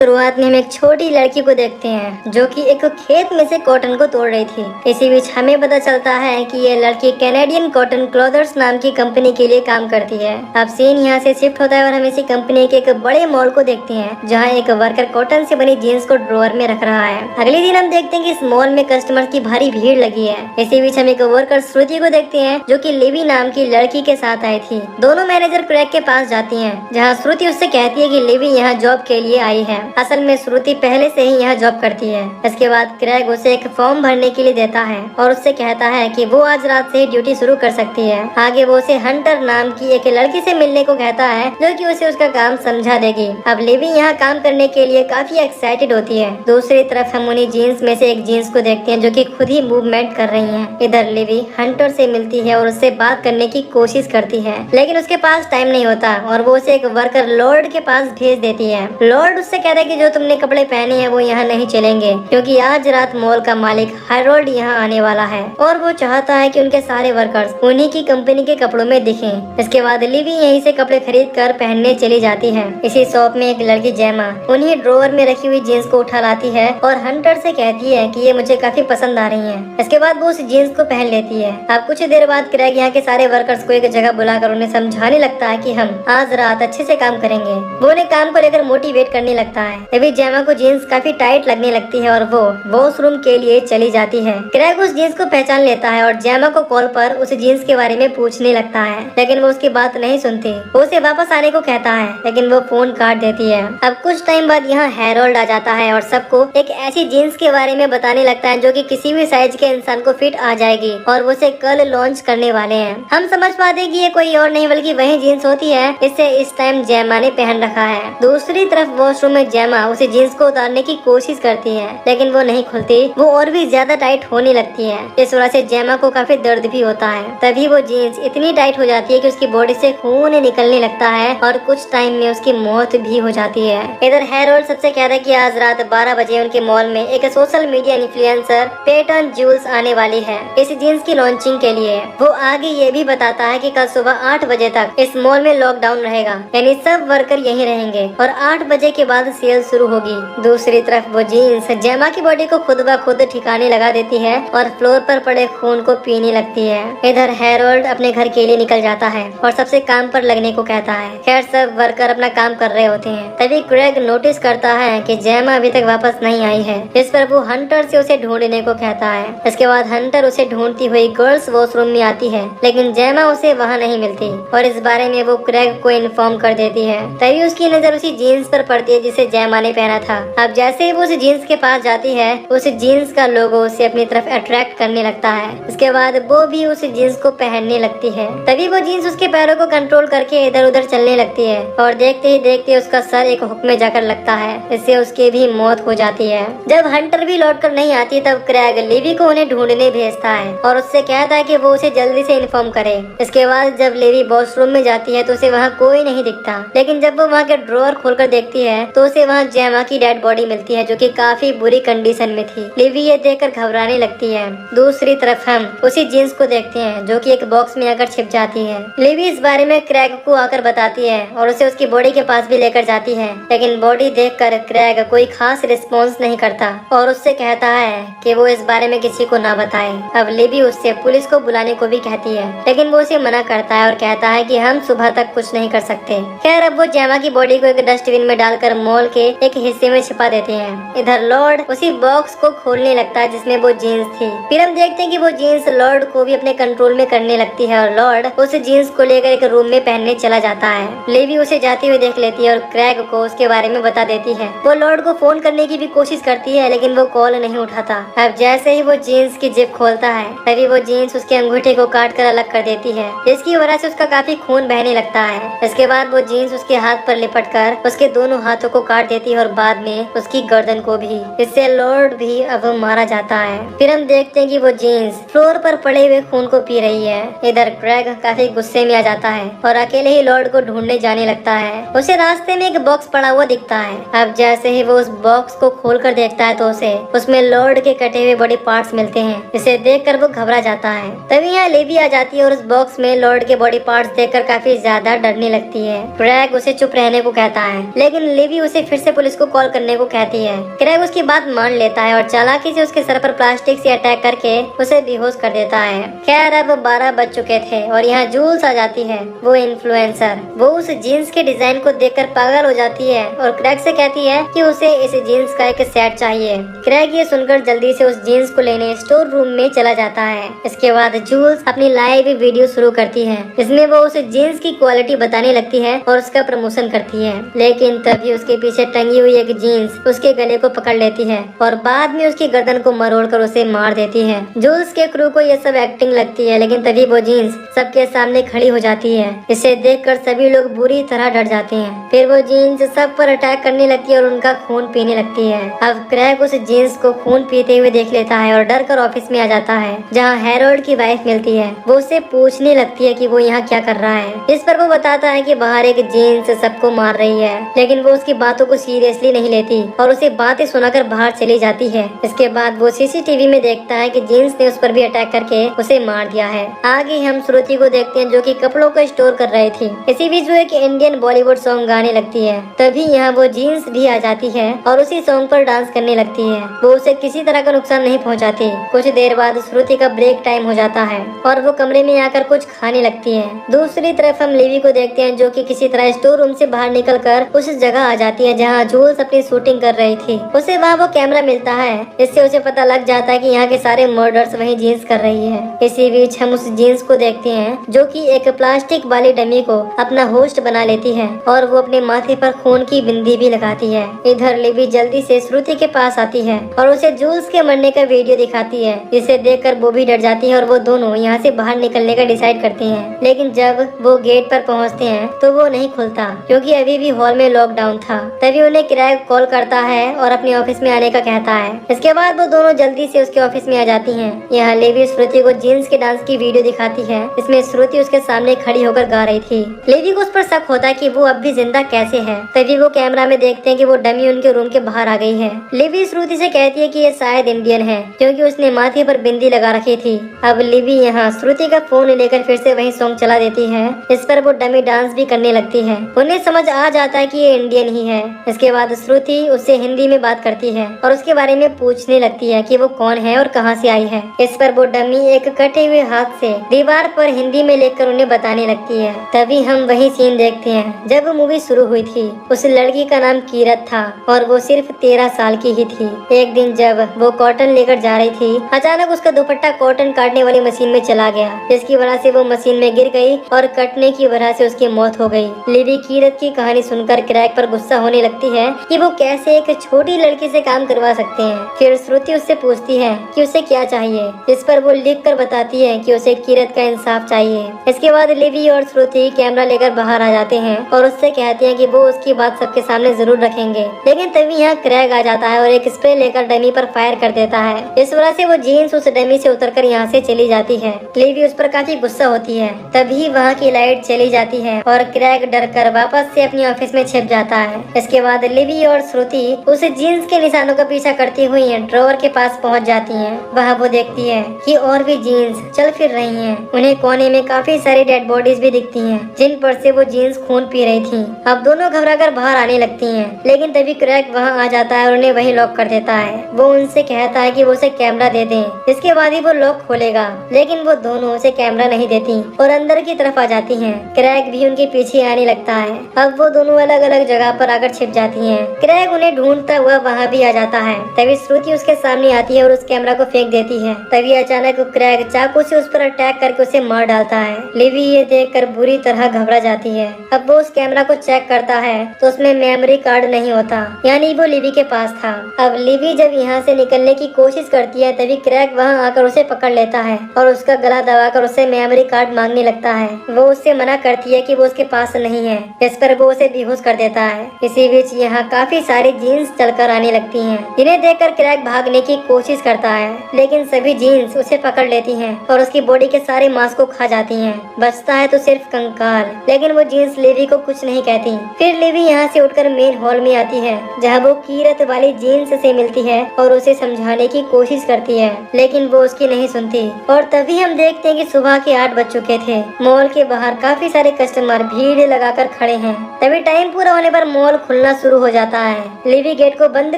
शुरुआत में हम एक छोटी लड़की को देखते हैं जो कि एक खेत में से कॉटन को तोड़ रही थी। इसी बीच हमें पता चलता है कि ये लड़की कैनेडियन कॉटन क्लॉथर्स नाम की कंपनी के लिए काम करती है। अब सीन यहाँ से शिफ्ट होता है और हम इसी कंपनी के एक बड़े मॉल को देखते हैं जहाँ एक वर्कर कॉटन से बनी जीन्स को ड्रॉअर में रख रहा है। अगले दिन हम देखते हैं कि इस मॉल में कस्टमर की भारी भीड़ लगी है। इसी बीच हम एक वर्कर श्रुति को देखते हैं जो कि लिवी नाम की लड़की के साथ आई थी। दोनों मैनेजर क्रैग के पास जाती हैं जहाँ श्रुति उससे कहती है कि लिवी यहाँ जॉब के लिए आई है। असल में श्रुति पहले से ही यहाँ जॉब करती है। इसके बाद क्रैग उसे एक फॉर्म भरने के लिए देता है और उससे कहता है कि वो आज रात से ही ड्यूटी शुरू कर सकती है। आगे वो उसे हंटर नाम की एक लड़की से मिलने को कहता है जो कि उसे उसका काम समझा देगी। अब लिवी यहाँ काम करने के लिए काफी एक्साइटेड होती है। दूसरी तरफ हम उन्हीं जीन्स में से एक जीन्स को देखते हैं जो कि खुद ही मूवमेंट कर रही है। इधर लिवी हंटर से मिलती है और उससे बात करने की कोशिश करती है लेकिन उसके पास टाइम नहीं होता और वो उसे एक वर्कर लॉर्ड के पास भेज देती है। लॉर्ड उससे कहता है कि जो तुमने कपड़े पहने हैं वो यहाँ नहीं चलेंगे क्योंकि आज रात मॉल का मालिक हैरोल्ड यहाँ आने वाला है और वो चाहता है कि उनके सारे वर्कर्स उन्हीं की कंपनी के कपड़ों में दिखें। इसके बाद लिवी यहीं से कपड़े खरीद कर पहनने चली जाती है। इसी शॉप में एक लड़की जेमा उन्हीं ड्रॉअर में रखी हुई जीन्स को उठा लाती है और हंटर से कहती है कि ये मुझे काफी पसंद आ रही है। इसके बाद वो उस जीन्स को पहन लेती है। अब कुछ देर बाद क्रैग यहाँ के सारे वर्कर्स को एक जगह बुलाकर उन्हें समझाने लगता है कि हम आज रात अच्छे से काम करेंगे। वो उन्हें काम को लेकर मोटिवेट करने लगता है। तभी जेमा को जीन्स काफी टाइट लगने लगती है और वो वॉशरूम के लिए चली जाती है। क्रैग उस जीन्स को पहचान लेता है और जेमा को कॉल पर उस जीन्स के बारे में पूछने लगता है लेकिन वो उसकी बात नहीं सुनती। वो उसे वापस आने को कहता है लेकिन वो फोन काट देती है। अब कुछ टाइम बाद यहाँ हैरोल्ड आ जाता है और सबको एक ऐसी जीन्स के बारे में बताने लगता है जो कि किसी भी साइज के इंसान को फिट आ जाएगी और वो उसे कल लॉन्च करने वाले हैं। हम समझ पाते हैं कि ये कोई और नहीं बल्कि वही जीन्स होती है इसे इस टाइम जेमा ने पहन रखा है। दूसरी तरफ वॉशरूम में जेमा उसे जीन्स को उतारने की कोशिश करती है लेकिन वो नहीं खुलती। वो और भी ज्यादा टाइट होने लगती है। इस वजह से जेमा को काफी दर्द भी होता है। तभी वो जीन्स इतनी टाइट हो जाती है कि उसकी बॉडी से खून निकलने लगता है और कुछ टाइम में उसकी मौत भी हो जाती है। इधर हैरोल्ड सबसे कहता है कि आज रात 12 बजे उनके मॉल में एक social media influencer Peyton Jules आने वाली है इस जीन्स की लॉन्चिंग के लिए। वो आगे ये भी बताता है कि कल सुबह 8 बजे तक इस मॉल में लॉकडाउन रहेगा यानी सब वर्कर यहीं रहेंगे और 8 बजे के बाद सेल शुरू होगी। दूसरी तरफ वो जीन्स जेमा की बॉडी को खुद ब खुद ठिकाने लगा देती है और फ्लोर पर पड़े खून को पीने लगती है। इधर हैरोल्ड अपने घर के लिए निकल जाता है और सबसे काम पर लगने को कहता है। खैर सब वर्कर अपना काम कर रहे होते हैं। तभी क्रैग नोटिस करता है कि जेमा अभी तक वापस नहीं आई है। इस पर वो हंटर से उसे ढूंढने को कहता है। इसके बाद हंटर उसे ढूंढती हुई गर्ल्स वॉशरूम में आती है लेकिन जेमा उसे वहाँ नहीं मिलती और इस बारे में वो क्रैग को इन्फॉर्म कर देती है। तभी उसकी नजर उसी जीन्स पर पड़ती है जिसे जेमा ने पहना था। अब जैसे ही वो उस जीन्स के पास जाती है उस जीन्स का लोगो उसे अपनी तरफ अट्रैक्ट करने लगता है। इसके बाद वो भी उस जीन्स को पहनने लगती है। तभी वो जीन्स उसके पैरों को कंट्रोल करके इधर उधर चलने लगती है और देखते ही देखते उसका सर एक हुक में जाकर लगता है। इससे उसकी भी मौत हो जाती है। जब हंटर भी लौट कर नहीं आती तब क्रैग लिवी को उन्हें ढूंढने भेजता है और उससे कहता है कि वो उसे जल्दी से इन्फॉर्म करे। इसके बाद जब लिवी वॉशरूम में जाती है तो उसे वहाँ कोई नहीं दिखता लेकिन जब वो वहाँ के ड्रॉअर खोलकर देखती है तो उसे वहाँ जेमा की डेड बॉडी मिलती है जो कि काफी बुरी कंडीशन में थी। लिवी ये देखकर घबराने लगती है। दूसरी तरफ हम उसी जीन्स को देखते हैं जो कि एक बॉक्स में आकर छिप जाती है। लिवी इस बारे में क्रैग को आकर बताती है और उसे उसकी बॉडी के पास भी लेकर जाती है लेकिन बॉडी देखकर क्रैग कोई खास रिस्पॉन्स नहीं करता और उससे कहता है कि वो इस बारे में किसी को ना बताए। अब लिवी उससे पुलिस को बुलाने को भी कहती है लेकिन वो उसे मना करता है और कहता है कि हम सुबह तक कुछ नहीं कर सकते। खैर अब वो जेमा की बॉडी को एक डस्टबिन में डालकर मॉल के एक हिस्से में छिपा देते हैं। इधर लॉर्ड उसी बॉक्स को खोलने लगता है जिसमें वो जीन्स थी। फिर हम देखते हैं कि वो जीन्स लॉर्ड को भी अपने कंट्रोल में करने लगती है और लॉर्ड उस जीन्स को लेकर एक रूम में पहनने चला जाता है। लिवी उसे जाती हुई देख लेती है और क्रैग को उसके बारे में बता देती है। वो लॉर्ड को फोन करने की भी कोशिश करती है लेकिन वो कॉल नहीं उठाता। अब जैसे ही वो जीन्स की जिप खोलता है तभी वो जीन्स उसके अंगूठे को काट कर अलग कर देती है जिसकी वजह से उसका काफी खून बहने लगता है। इसके बाद वो जीन्स उसके हाथ पर लिपट कर उसके दोनों हाथों को काट देती है और बाद में उसकी गर्दन को भी। इससे लॉर्ड भी अब मारा जाता है। फिर हम देखते हैं कि वो जीन्स फ्लोर पर पड़े हुए खून को पी रही है। इधर क्रैग काफी गुस्से में आ जाता है और अकेले ही लॉर्ड को ढूंढने जाने लगता है। उसे रास्ते में एक बॉक्स पड़ा हुआ दिखता है। अब जैसे ही वो उस बॉक्स को खोल कर देखता है तो उसे उसमें लॉर्ड के कटे हुए बॉडी पार्ट्स मिलते हैं। इसे देखकर वो घबरा जाता है। तभी यहाँ लिवी आ जाती है और उस बॉक्स में लॉर्ड के बॉडी पार्ट्स देखकर काफी ज्यादा डरने लगती है। क्रैग उसे चुप रहने को कहता है लेकिन लिवी उसे फिर फिर से पुलिस को कॉल करने को कहती है। क्रैग उसकी बात मान लेता है और चालाकी से उसके सर पर प्लास्टिक से अटैक करके उसे बेहोश कर देता है। खैर अब 12 बज चुके थे और यहाँ जूल्स आ जाती है, वो इन्फ्लुएंसर। वो उस जीन्स के डिजाइन को देखकर पागल हो जाती है और क्रैग से कहती है कि उसे इस जीन्स का एक सेट चाहिए। क्रैग ये सुनकर जल्दी से उस जीन्स को लेने स्टोर रूम में चला जाता है। इसके बाद जूल्स अपनी लाइव वीडियो शुरू करती है, इसमें वो उस जीन्स की क्वालिटी बताने लगती है और उसका प्रमोशन करती है। लेकिन तभी उसके पीछे टंगी हुई एक जीन्स उसके गले को पकड़ लेती है और बाद में उसकी गर्दन को मरोड़कर उसे मार देती है। जूल्स के क्रू को ये सब एक्टिंग लगती है, लेकिन तभी वो जीन्स सबके सामने खड़ी हो जाती है। इसे देखकर सभी लोग बुरी तरह डर जाते हैं। फिर वो जीन्स सब पर अटैक करने लगती है और उनका खून पीने लगती है। अब क्रैग उस जीन्स को खून पीते हुए देख लेता है और डर कर ऑफिस में आ जाता है, जहाँ हैरोल्ड की वाइफ मिलती है। वो उससे पूछने लगती है कि वो यहाँ क्या कर रहा है। इस पर वो बताता है कि बाहर एक जीन्स सबको मार रही है, लेकिन वो उसकी बातों को सीरियसली नहीं लेती और उसे बातें सुनाकर बाहर चली जाती है। इसके बाद वो सीसीटीवी में देखता है कि जीन्स ने उस पर भी अटैक करके उसे मार दिया है। आगे हम श्रुति को देखते हैं, जो कि कपड़ों का स्टोर कर रही थी। इसी बीच वो एक इंडियन बॉलीवुड सॉन्ग गाने लगती है। तभी यहाँ वो जीन्स भी आ जाती है और उसी सॉन्ग पर डांस करने लगती है। वो उसे किसी तरह का नुकसान नहीं पहुँचाती। कुछ देर बाद श्रुति का ब्रेक टाइम हो जाता है और वो कमरे में आकर कुछ खाने लगती है। दूसरी तरफ हम लिवी को देखते हैं, जो कि किसी तरह स्टोर रूम से बाहर निकलकर उस जगह आ जाती है जहाँ जूल्स अपनी शूटिंग कर रही थी। उसे वहाँ वो कैमरा मिलता है, इससे उसे पता लग जाता है कि यहाँ के सारे मर्डर्स वही जीन्स कर रही है। इसी बीच हम उस जीन्स को देखते हैं, जो कि एक प्लास्टिक वाली डमी को अपना होस्ट बना लेती है और वो अपने माथे पर खून की बिंदी भी लगाती है। इधर लिवी जल्दी से श्रुति के पास आती है और उसे जूल्स के मरने का वीडियो दिखाती है, जिसे देखकर वो भी डर जाती है और वो दोनों यहाँ से बाहर निकलने का डिसाइड करते हैं। लेकिन जब वो गेट पर पहुँचते हैं तो वो नहीं खुलता, क्योंकि अभी भी हॉल में लॉकडाउन था। तभी उन्हें क्रैग कॉल करता है और अपने ऑफिस में आने का कहता है। इसके बाद वो दोनों जल्दी से उसके ऑफिस में आ जाती हैं। यहाँ लिवी श्रुति को जीन्स के डांस की वीडियो दिखाती है। इसमें श्रुति उसके सामने खड़ी होकर गा रही थी। लिवी को उस पर शक होता है कि वो अब भी जिंदा कैसे है। तभी वो कैमरा में देखते हैं कि वो डमी उनके रूम के बाहर आ गई है। लिवी श्रुति से कहती है कि ये शायद इंडियन है, क्योंकि उसने माथे पर बिंदी लगा रखी थी। अब लिवी यहाँ श्रुति का फोन लेकर फिर से वही सॉन्ग चला देती है। इस पर वो डमी डांस भी करने लगती है। उन्हें समझ आ जाता है कि ये इंडियन ही है। इसके बाद श्रुति उससे हिंदी में बात करती है और उसके बारे में पूछने लगती है कि वो कौन है और कहाँ से आई है। इस पर वो डमी एक कटे हुए हाथ से दीवार पर हिंदी में लिखकर उन्हें बताने लगती है। तभी हम वही सीन देखते हैं जब वो मूवी शुरू हुई थी। उस लड़की का नाम कीरत था और वो सिर्फ 13 साल की ही थी। एक दिन जब वो कॉटन लेकर जा रही थी, अचानक उसका दुपट्टा कॉटन काटने वाली मशीन में चला गया, जिसकी वजह से वो मशीन में गिर गई और कटने की वजह से उसकी मौत हो गई। लिवी कीरत की कहानी सुनकर क्रैग पर गुस्सा होने लगती है कि वो कैसे एक छोटी लड़की से काम करवा सकते हैं। फिर श्रुति उससे पूछती है कि उसे क्या चाहिए, इस पर वो लिख कर बताती है कि उसे कीरत का इंसाफ चाहिए। इसके बाद लिवी और श्रुति कैमरा लेकर बाहर आ जाते हैं और उससे कहते हैं कि वो उसकी बात सबके सामने जरूर रखेंगे। लेकिन तभी यहाँ क्रैग आ जाता है और एक स्प्रे लेकर डमी पर फायर कर देता है। इस वजह से वो जीन्स उस डमी से उतरकर यहाँ से चली जाती है। लिवी उस पर काफी गुस्सा होती है। तभी वहाँ की लाइट चली जाती है और क्रैग डर कर वापस से अपनी ऑफिस में छिप जाता है। इसके बाद लिवी और श्रुति उस जीन्स के निशानों का पीछा करती हुई ड्रॉअर के पास पहुँच जाती है। वहाँ वो देखती है कि और भी जीन्स चल फिर रही हैं। उन्हें कोने में काफी सारी डेड बॉडीज भी दिखती हैं, जिन पर से वो जीन्स खून पी रही थी। अब दोनों घबराकर बाहर आने लगती हैं, लेकिन तभी क्रैग वहाँ आ जाता है और उन्हें वहीं लॉक कर देता है। वो उनसे कहता है कि वो उसे कैमरा दे दें, इसके बाद ही वो लॉक खोलेगा। लेकिन वो दोनों उसे कैमरा नहीं देती और अंदर की तरफ आ जाती हैं। क्रैग भी उनके पीछे आने लगता है। अब वो दोनों अलग अलग जगह पर आकर छिप जाती हैं। क्रैग उन्हें ढूंढता हुआ वहाँ भी आ जाता है। तभी श्रुति उसके सामने आती है और उस कैमरा को फेंक देती है। तभी अचानक क्रैग चाकू से उस पर अटैक करके उसे मार डालता है। लिवी ये देखकर बुरी तरह घबरा जाती है। अब वो उस कैमरा को चेक करता है तो उसमें मेमोरी कार्ड नहीं होता, यानी वो लिवी के पास था। अब लिवी जब यहाँ से निकलने की कोशिश करती है, तभी क्रैग वहाँ आकर उसे पकड़ लेता है और उसका गला दबाकर उससे मेमोरी कार्ड मांगने लगता है। वो उससे मना करती है कि वो उसके पास नहीं है। इस पर वो उसे बेहोश कर देता है। इसी बीच यहाँ काफी सारी जीन्स चलकर आने लगती हैं, जिन्हें देखकर क्रैग भागने की कोशिश करता है, लेकिन सभी जीन्स उसे पकड़ लेती हैं और उसकी बॉडी के सारे मांस को खा जाती हैं। बचता है तो सिर्फ कंकाल। लेकिन वो जीन्स लिवी को कुछ नहीं कहती। फिर लिवी यहाँ से उठकर मेन हॉल में आती है, जहाँ वो कीरत वाली जीन्स से मिलती है और उसे समझाने की कोशिश करती है, लेकिन वो उसकी नहीं सुनती। और तभी हम देखते हैं कि सुबह के 8 बज चुके थे। मॉल के बाहर काफी सारे कस्टमर भीड़ लगाकर खड़े हैं। तभी टाइम पूरा होने पर मॉल खुलना चलना शुरू हो जाता है। लिवी गेट को बंद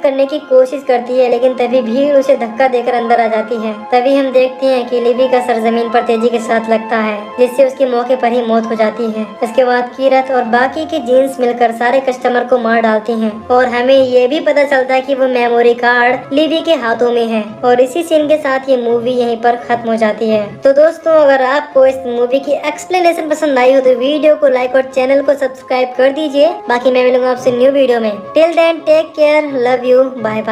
करने की कोशिश करती है, लेकिन तभी भीड़ उसे धक्का देकर अंदर आ जाती है। तभी हम देखते हैं कि लिवी का सर जमीन पर तेजी के साथ लगता है, जिससे उसकी मौके पर ही मौत हो जाती है। इसके बाद कीरत और बाकी के जीन्स मिलकर सारे कस्टमर को मार डालती हैं और हमें ये भी पता चलता है कि वो मेमोरी कार्ड लिवी के हाथों में है। और इसी सीन के साथ ये मूवी यहीं पर खत्म हो जाती है। तो दोस्तों, अगर आपको इस मूवी की एक्सप्लेनेशन पसंद आई हो तो वीडियो को लाइक और चैनल को सब्सक्राइब कर दीजिए। बाकी मैं मिलूंगा आपसे न्यू वीडियो में। Till then take care, love you, bye bye.